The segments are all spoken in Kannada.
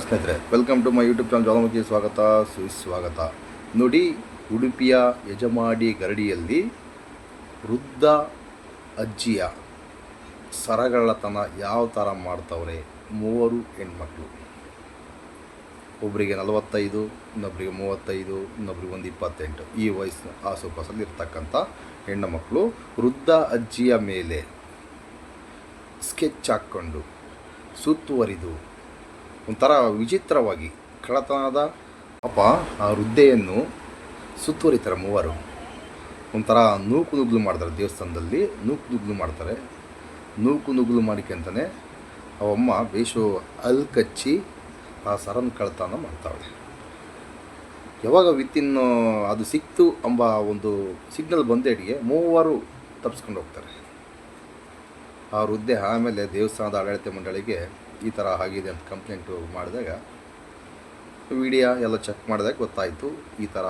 ಸ್ನೇಹಿತರೆ, welcome to my YouTube channel. Jwalamukhi ಸ್ವಾಗತ, ಸುಸ್ವಾಗತ. ನೋಡಿ, ಉಡುಪಿಯ ಯಜಮಾಡಿ ಗರಡಿಯಲ್ಲಿ ವೃದ್ಧ ಅಜ್ಜಿಯ ಸರಗಳತನ ಯಾವ ಥರ ಮಾಡ್ತವ್ರೆ. ಮೂವರು ಹೆಣ್ಮಕ್ಳು, ಒಬ್ಬರಿಗೆ 45, ಇನ್ನೊಬ್ಬರಿಗೆ 35, ಇನ್ನೊಬ್ರಿಗೆ 28. ಈ ವಯಸ್ಸಿನ ಆಸುಪಾಸಲ್ಲಿ ಇರ್ತಕ್ಕಂಥ ಹೆಣ್ಣು ಮಕ್ಕಳು ವೃದ್ಧ ಅಜ್ಜಿಯ ಮೇಲೆ ಸ್ಕೆಚ್ ಹಾಕ್ಕೊಂಡು ಸುತ್ತುವರಿದು ಒಂಥರ ವಿಚಿತ್ರವಾಗಿ ಕಳ್ಳತನದ ಆ ವೃದ್ಧೆಯನ್ನು ಸುತ್ತುವರಿತಾರೆ. ಮೂವರು ಒಂಥರ ನೂಕು ನುಗ್ಲು ಮಾಡ್ತಾರೆ. ದೇವಸ್ಥಾನದಲ್ಲಿ ನೂಕು ನುಗ್ಲು ಮಾಡ್ತಾರೆ. ನೂಕು ನುಗ್ಲು ಮಾಡಿಕೆಂತಲೇ ಅವಮ್ಮ ಬೇಷು ಅಲ್ಲಿ ಕಚ್ಚಿ ಆ ಸರನ ಕಳ್ಳತನ ಮಾಡ್ತಾಳೆ. ಯಾವಾಗ ವಿತಿನ್ ಅದು ಸಿಕ್ತು ಎಂಬ ಒಂದು ಸಿಗ್ನಲ್ ಬಂದೇಟಿಗೆ ಮೂವರು ತಪ್ಪಿಸ್ಕೊಂಡು ಹೋಗ್ತಾರೆ. ಆ ವೃದ್ಧೆ ಆಮೇಲೆ ದೇವಸ್ಥಾನದ ಆಡಳಿತ ಮಂಡಳಿಗೆ ಈ ಥರ ಆಗಿದೆ ಅಂತ ಕಂಪ್ಲೇಂಟು ಮಾಡಿದಾಗ ವಿಡಿಯೋ ಎಲ್ಲ ಚೆಕ್ ಮಾಡಿದಾಗ ಗೊತ್ತಾಯಿತು ಈ ಥರ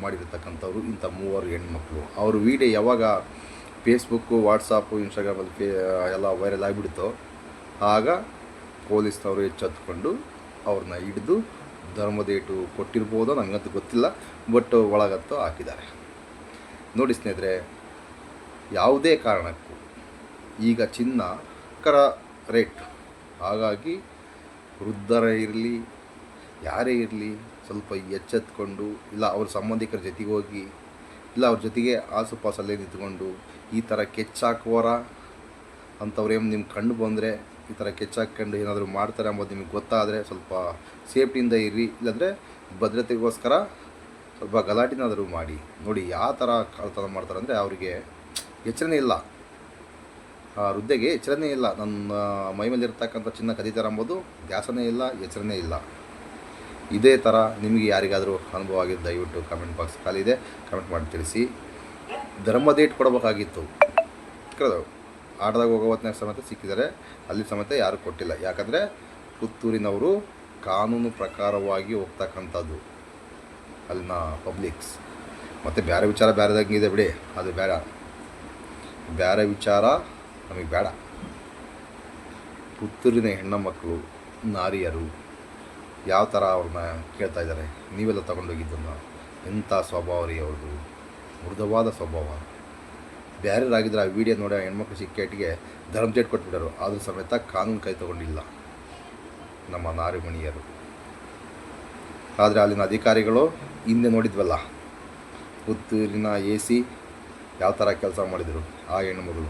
ಮಾಡಿರ್ತಕ್ಕಂಥವ್ರು ಇಂಥ ಮೂವರು ಹೆಣ್ಮಕ್ಳು. ಅವ್ರ ವಿಡಿಯೋ ಯಾವಾಗ ಫೇಸ್ಬುಕ್ಕು, ವಾಟ್ಸಪ್ಪು, ಇನ್ಸ್ಟಾಗ್ರಾಮಲ್ಲಿ ಎಲ್ಲ ವೈರಲ್ ಆಗಿಬಿಡ್ತೋ ಆಗ ಪೊಲೀಸ್ನವರು ಎಚ್ಚೆತ್ಕೊಂಡು ಅವ್ರನ್ನ ಹಿಡಿದು ಧರ್ಮದೇಟು ಕೊಟ್ಟಿರ್ಬೋದೋ ನನಗಂತೂ ಗೊತ್ತಿಲ್ಲ, ಬಟ್ ಒಳಗಂತೂ ಹಾಕಿದ್ದಾರೆ. ನೋಡಿ ಸ್ನೇಹಿತರೆ, ಯಾವುದೇ ಕಾರಣಕ್ಕೂ ಈಗ ಚಿನ್ನ ರೇಟ್, ಹಾಗಾಗಿ ವೃದ್ಧರೇ ಇರಲಿ ಯಾರೇ ಇರಲಿ ಸ್ವಲ್ಪ ಎಚ್ಚೆತ್ಕೊಂಡು, ಇಲ್ಲ ಅವ್ರ ಸಂಬಂಧಿಕರ ಜೊತೆಗೆ ಹೋಗಿ, ಇಲ್ಲ ಅವ್ರ ಜೊತೆಗೆ ಆಸುಪಾಸಲ್ಲೇ ನಿಂತ್ಕೊಂಡು ಈ ಥರ ಕೆಚ್ಚಾಕುವರ ಅಂಥವ್ರೇನು ನಿಮ್ಮ ಕಣ್ಣು ಬಂದರೆ ಈ ಥರ ಕೆಚ್ಚಾಕೊಂಡು ಏನಾದರೂ ಮಾಡ್ತಾರೆ ಅಂಬೋದು ನಿಮಗೆ ಗೊತ್ತಾದರೆ ಸ್ವಲ್ಪ ಸೇಫ್ಟಿಯಿಂದ ಇರ್ರಿ. ಇಲ್ಲಾಂದರೆ ಭದ್ರತೆಗೋಸ್ಕರ ಸ್ವಲ್ಪ ಗಲಾಟೆನಾದರೂ ಮಾಡಿ. ನೋಡಿ ಯಾವ ಥರ ಕಳ್ಳತನ ಮಾಡ್ತಾರೆ ಅಂದರೆ ಅವರಿಗೆ ಎಚ್ಚರಣೆ ಇಲ್ಲ, ಆ ವೃದ್ಧೆಗೆ ಎಚ್ಚರಣೆ ಇಲ್ಲ. ನನ್ನ ಮೈ ಮೇಲೆ ಇರ್ತಕ್ಕಂಥ ಚಿನ್ನ ಕದೀತಾರೆ ಅಂಬೋದು ಧ್ಯಾಸನೇ ಇಲ್ಲ, ಎಚ್ಚರಣೆ ಇಲ್ಲ. ಇದೇ ಥರ ನಿಮಗೆ ಯಾರಿಗಾದರೂ ಅನುಭವ ಆಗಿದೆ ದಯವಿಟ್ಟು ಕಮೆಂಟ್ ಬಾಕ್ಸ್ ಖಾಲಿ ಇದೆ, ಕಮೆಂಟ್ ಮಾಡಿ ತಿಳಿಸಿ. ಧರ್ಮದೇಟ್ ಕೊಡಬೇಕಾಗಿತ್ತು, ಆಟದಾಗ ಹೋಗೋ ಹೊತ್ತಿನಾಗ ಸಮೇತ ಸಿಕ್ಕಿದ್ದಾರೆ, ಅಲ್ಲಿ ಸಮೇತ ಯಾರೂ ಕೊಟ್ಟಿಲ್ಲ. ಯಾಕಂದರೆ ಪುತ್ತೂರಿನವರು ಕಾನೂನು ಪ್ರಕಾರವಾಗಿ ಹೋಗ್ತಕ್ಕಂಥದ್ದು ಅಲ್ಲಿನ ಪಬ್ಲಿಕ್ಸ್. ಮತ್ತು ಬೇರೆ ವಿಚಾರ ಬೇರೆದಾಗಿದೆ ಬಿಡಿ, ಅದು ಬೇಡ, ಬೇರೆ ವಿಚಾರ ನಮಗೆ ಬೇಡ. ಪುತ್ತೂರಿನ ಹೆಣ್ಣು ಮಕ್ಕಳು, ನಾರಿಯರು ಯಾವ ಥರ ಅವ್ರನ್ನ ಕೇಳ್ತಾ ಇದ್ದಾರೆ, ನೀವೆಲ್ಲ ತಗೊಂಡೋಗಿದ್ದನ್ನು. ಎಂಥ ಸ್ವಭಾವ ರೀ ಅವ್ರದ್ದು, ಮೃದುವಾದ ಸ್ವಭಾವ. ಬೇರೆಯವರಾಗಿದ್ದರೆ ಆ ವಿಡಿಯೋ ನೋಡಿ ಹೆಣ್ಮಕ್ಳು ಸಿಕ್ಕೇಟಿಗೆ ಧರ್ಮಜೇಟ್ ಕೊಟ್ಬಿಟ್ಟರು, ಆದರೂ ಸಮೇತ ಕಾನೂನು ಕೈ ತೊಗೊಂಡಿಲ್ಲ ನಮ್ಮ ನಾರಿಮಣಿಯರು. ಆದರೆ ಅಲ್ಲಿನ ಅಧಿಕಾರಿಗಳು ಹಿಂದೆ ನೋಡಿದ್ವಲ್ಲ, ಪುತ್ತೂರಿನ AC ಯಾವ ಥರ ಕೆಲಸ ಮಾಡಿದರು. ಆ ಹೆಣ್ಣುಮಗಳು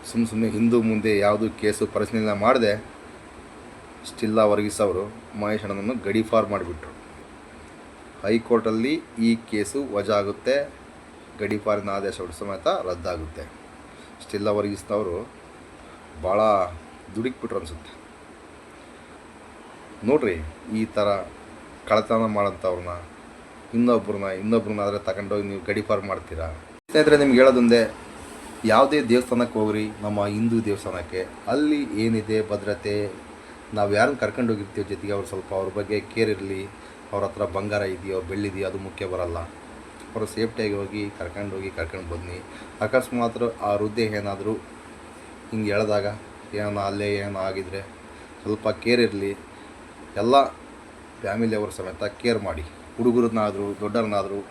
ಸುಮ್ಮನೆ ಹಿಂದೂ ಮುಂದೆ ಯಾವುದು ಕೇಸು ಪರಿಶೀಲನೆ ಮಾಡದೆ ಸ್ಟಿಲ್ಲ ವರ್ಗಿಸೋರು ಮಹೇಶ್ ಅಣ್ಣನನ್ನು ಗಡೀಪಾರು ಮಾಡಿಬಿಟ್ರು. ಹೈಕೋರ್ಟಲ್ಲಿ ಈ ಕೇಸು ವಜಾ ಆಗುತ್ತೆ, ಗಡೀಪಾರಿನ ಆದೇಶ ಸಮೇತ ರದ್ದಾಗುತ್ತೆ. ಸ್ಟಿಲ್ಲ ವರ್ಗಿಸಿದವರು ಭಾಳ ದುಡುಕ್ಬಿಟ್ರು ಅನಿಸುತ್ತೆ. ನೋಡ್ರಿ, ಈ ಥರ ಕಳ್ಳತನ ಮಾಡೋಂಥವ್ರನ್ನ ಇನ್ನೊಬ್ರನ್ನ ಆದರೆ ತಗೊಂಡೋಗಿ ನೀವು ಗಡೀಪಾರು ಮಾಡ್ತೀರಾ. ಸ್ನೇಹಿತರೆ, ನಿಮ್ಗೆ ಹೇಳೋದೊಂದೇ, ಯಾವುದೇ ದೇವಸ್ಥಾನಕ್ಕೆ ಹೋಗ್ರಿ, ನಮ್ಮ ಹಿಂದೂ ದೇವಸ್ಥಾನಕ್ಕೆ, ಅಲ್ಲಿ ಏನಿದೆ ಭದ್ರತೆ, ನಾವು ಯಾರನ್ನ ಕರ್ಕೊಂಡು ಹೋಗಿರ್ತೀವಿ ಜೊತೆಗೆ ಅವ್ರು ಸ್ವಲ್ಪ ಅವ್ರ ಬಗ್ಗೆ ಕೇರ್ ಇರಲಿ. ಅವ್ರ ಹತ್ರ ಬಂಗಾರ ಇದೆಯೋ ಬೆಳ್ಳಿದೆಯೋ ಅದು ಮುಖ್ಯ ಬರಲ್ಲ. ಅವರು ಸೇಫ್ಟಿಯಾಗಿ ಹೋಗಿ ಕರ್ಕೊಂಡು ಬನ್ನಿ. ಅಕಸ್ಮಾತ್ ಆ ವೃದ್ಧೆ ಏನಾದರೂ ಹಿಂಗೆ ಹೇಳಿದಾಗ ಏನೋ ಅಲ್ಲೇ ಏನೋ ಆಗಿದರೆ ಸ್ವಲ್ಪ ಕೇರ್ ಇರಲಿ. ಎಲ್ಲ ಫ್ಯಾಮಿಲಿಯವರು ಸಮೇತ ಕೇರ್ ಮಾಡಿ, ಹುಡುಗರನ್ನಾದರೂ ದೊಡ್ಡರನ್ನಾದರೂ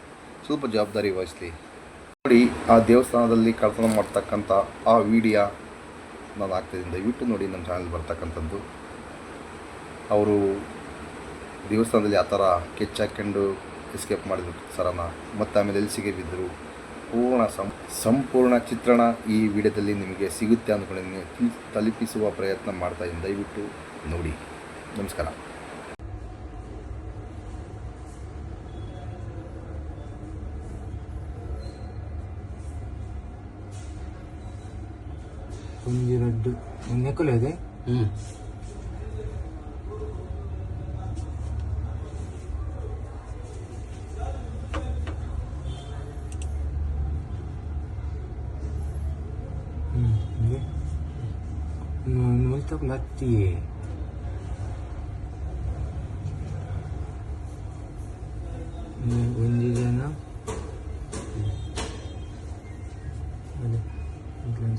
ಸ್ವಲ್ಪ ಜವಾಬ್ದಾರಿ ವಹಿಸಲಿ. ನೋಡಿ, ಆ ದೇವಸ್ಥಾನದಲ್ಲಿ ಕಳ್ಳತನ ಮಾಡ್ತಕ್ಕಂಥ ಆ ವಿಡಿಯೋ ನಾನು ಹಾಕ್ತಿದ್ದೀನಿ, ದಯವಿಟ್ಟು ನೋಡಿ. ನಮ್ಮ ಚಾನಲ್ ಬರ್ತಕ್ಕಂಥದ್ದು ಅವರು ದೇವಸ್ಥಾನದಲ್ಲಿ ಆ ಥರ ಕೆಚ್ಚಾಕೊಂಡು ಎಸ್ಕೇಪ್ ಮಾಡಿದ್ರು ಸರನ, ಮತ್ತು ಆಮೇಲೆ ಎಲ್ಲಿ ಸಿಗಬಿದ್ದರು. ಸಂಪೂರ್ಣ ಚಿತ್ರಣ ಈ ವಿಡಿಯೋದಲ್ಲಿ ನಿಮಗೆ ಸಿಗುತ್ತೆ ಅಂದ್ಕೊಂಡಿದ್ದೀನಿ. ತಲುಪಿಸುವ ಪ್ರಯತ್ನ ಮಾಡ್ತಾಯಿದ್ದೀನಿ, ದಯವಿಟ್ಟು ನೋಡಿ. ನಮಸ್ಕಾರ. ಒಂದು ರಡ್ಡು ಒಂದು ನೆಕ್ಕಲು ಇದೆ. molto plattie. ಒಂದು ಜನ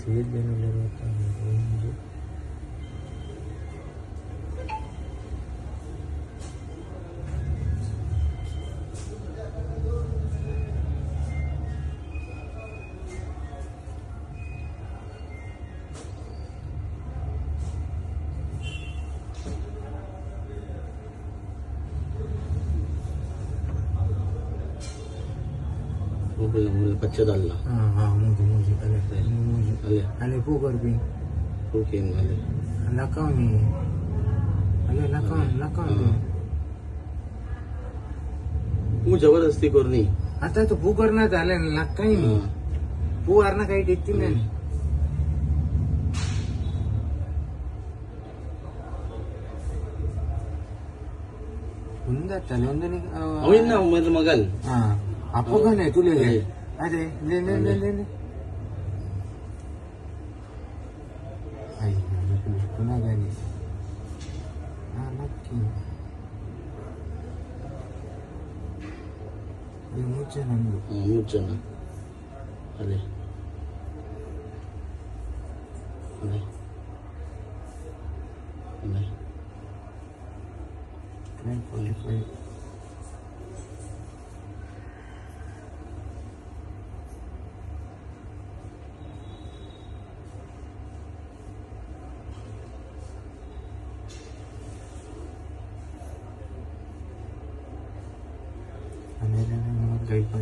ಸೇರಿದ್ದೇನೆ ಒಂದು ಪಚ್ಚದಲ್ಲ ಮೂಜಿ ಮೂಜಿ ಅಲ್ಲೇ ಮೂಜಿ ಅಲ್ಲೇ ಅಲ್ಲೇ ಪೂಗರ್ಬಿ ಓಕೆನು ಅಲ್ಲೇ ಲಕಾಮಿ ಅಲ್ಲೇ ಲಕಾಮಿ तू जबरदस्ती करनी आता तो पू करणार झालं लक्काई पू वारणं काही देतील नाही ఉందట లేదని अविन मेरे मगल అప్పగానే तुले అదే లే అయ్యో పునా గాని నక్కి ಮೂರ್ಜನಂದು ಮೂರ್ಜನ ಅಲ್ಲೇ ಅಲ್ಲೇ ಅಲ್ಲೇ 945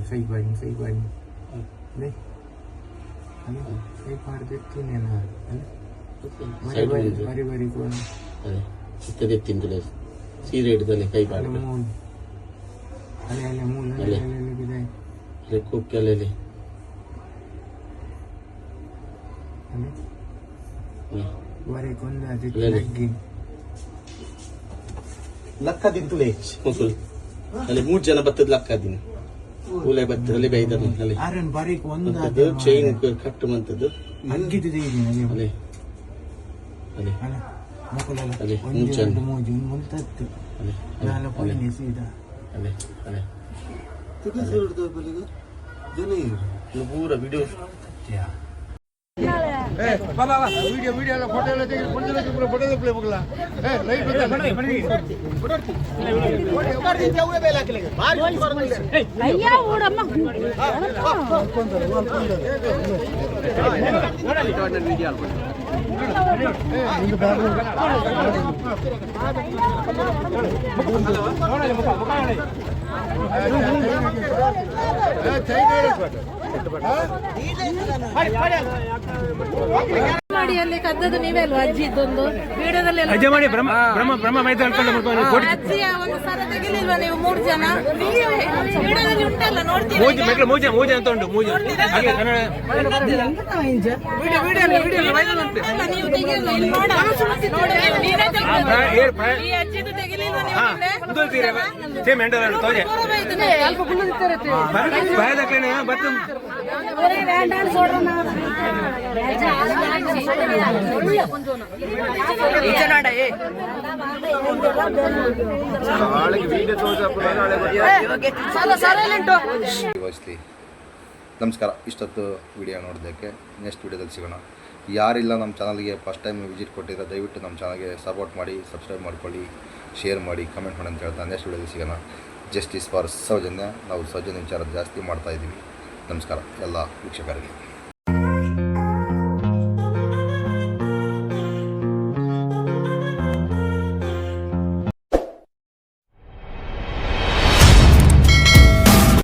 Say one. Đây. Say part देती नहीं ना. Bari कौन? अरे इतने देती हैं तुले सीरे इधर ले कई बार अले मूल अले बिदाई अले खूब क्या ले ले Bari कौन दादी लगी लक्का दिन तुले मुकुल अले मूड जना बत्तद लक्का दिन उले बत्तद अले बेइदर अले आरन बारी कौन दादी चेन कट मंतद अंगी ते देगी ना अले अले मुकुल अले मूजन मुल्तत अले नाला कोई नहीं सीधा अले किती जोडतो पलीकडे जनी पूरा वीडियो क्या बाबा वीडियो फोटो प्ले बघला ಅಯ್ಯ ಓಡಮ್ಮ ಮಾಡಿ ಅಲ್ಲಿ ಕದ್ದದು ನೀವೇ ಅಲ್ವಾ ಅಜ್ಜಿ ಇದ್ದೊಂದು ವಿಡಿಯೋದಲ್ಲಿ ಅಜ್ಜಿ ಮಾಡಿ ಬ್ರಹ್ಮ ಮೈದ ಅಜ್ಜಿಯ ಒಂದು ಸರ ತೆಗಿಲಿಲ್ವಾ ನೀವು 3 ಜನ ವಿಡಿಯೋದಲ್ಲಿ ಉಂಟಲ್ಲ ನೋಡ್ತೀರಾ ಮೂಜೆ ಅಂತ ಉಂಟು ಮೂಜೆ ಹಾಗೆ ಕನ್ನಡ ಅಲ್ಲ, ನೀವು ತೆಗಿಲಿಲ್ವಾ? ಇಲ್ಲಿ ನೋಡ. ನೋಡಿ, ನೀನೇ ತೆಗ್ದದ್ದು. ಈ ಅಜ್ಜಿದು ತೆಗಿಲಿಲ್ವಾ ನೀವು ಹಿಂದೆ? ಸೇಮ್ ಎಂಟು ತೋಜೆ ದೂರ ಬೈದು ಬಾಯದಕ್ಕೆ ಬತ್ತು ನಮಸ್ಕಾರ. ಇಷ್ಟೊತ್ತು ವಿಡಿಯೋ ನೋಡೋದಕ್ಕೆ ನೆಕ್ಸ್ಟ್ ವಿಡಿಯೋದಲ್ಲಿ ಸಿಗೋಣ. ಯಾರಿಲ್ಲ ನಮ್ಮ ಚಾನಲ್ಗೆ ಫಸ್ಟ್ ಟೈಮ್ ವಿಸಿಟ್ ಕೊಟ್ಟಿದ್ರೆ ದಯವಿಟ್ಟು ನಮ್ಮ ಚಾನಲ್ಗೆ ಸಪೋರ್ಟ್ ಮಾಡಿ, ಸಬ್ಸ್ಕ್ರೈಬ್ ಮಾಡ್ಕೊಳ್ಳಿ, ಶೇರ್ ಮಾಡಿ, ಕಮೆಂಟ್ ಮಾಡಿ ಅಂತ ಹೇಳ್ತಾ ನೆಕ್ಸ್ಟ್ ವಿಡಿಯೋದಲ್ಲಿ ಸಿಗೋಣ. Justice for Sowjanya. ನಾವು ಸೌಜನ್ಯ ವಿಚಾರ ಜಾಸ್ತಿ ಮಾಡ್ತಾಯಿದ್ದೀವಿ. ನಮಸ್ಕಾರ ಎಲ್ಲ ವೀಕ್ಷಕರಿಗೆ.